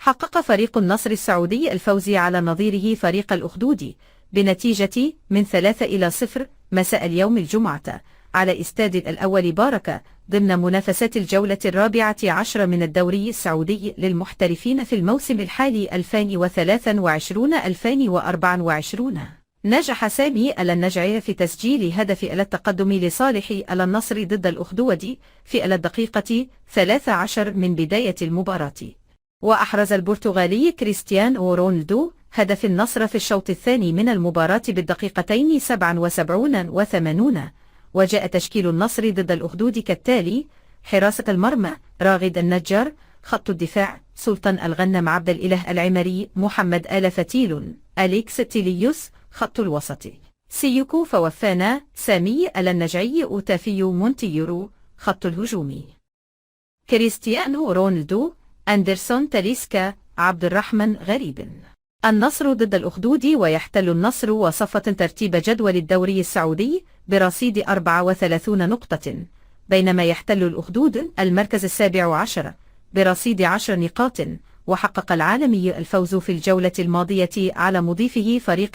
حقق فريق النصر السعودي الفوز على نظيره فريق الأخدود بنتيجة من 3-0 مساء اليوم الجمعة على استاد الأول باركة ضمن منافسات الجولة 14 من الدوري السعودي للمحترفين في الموسم الحالي 2023-2024. نجح سامي النجعي في تسجيل هدف التقدم لصالح النصر ضد الأخدود في الدقيقة 13 من بداية المباراة. وأحرز البرتغالي كريستيانو رونالدو هدف النصر في الشوط الثاني من المباراة بالدقيقتين 77 و80. وجاء تشكيل النصر ضد الأخدود كالتالي: حراسة المرمى راغد النجار، خط الدفاع سلطان الغنم، عبد الإله العمري، محمد آل فتيل، أليكس تيليوس، خط الوسط سيوكو فوفانا، سامي النجعي، أوتافي مونتيرو، خط الهجوم كريستيانو رونالدو، أندرسون تاليسكا، عبد الرحمن غريب. النصر ضد الأخدود، ويحتل النصر وصفة ترتيب جدول الدوري السعودي برصيد 34 نقطة، بينما يحتل الأخدود المركز 17 برصيد 10 نقاط. وحقق العالمي الفوز في الجولة الماضية على مضيفه فريق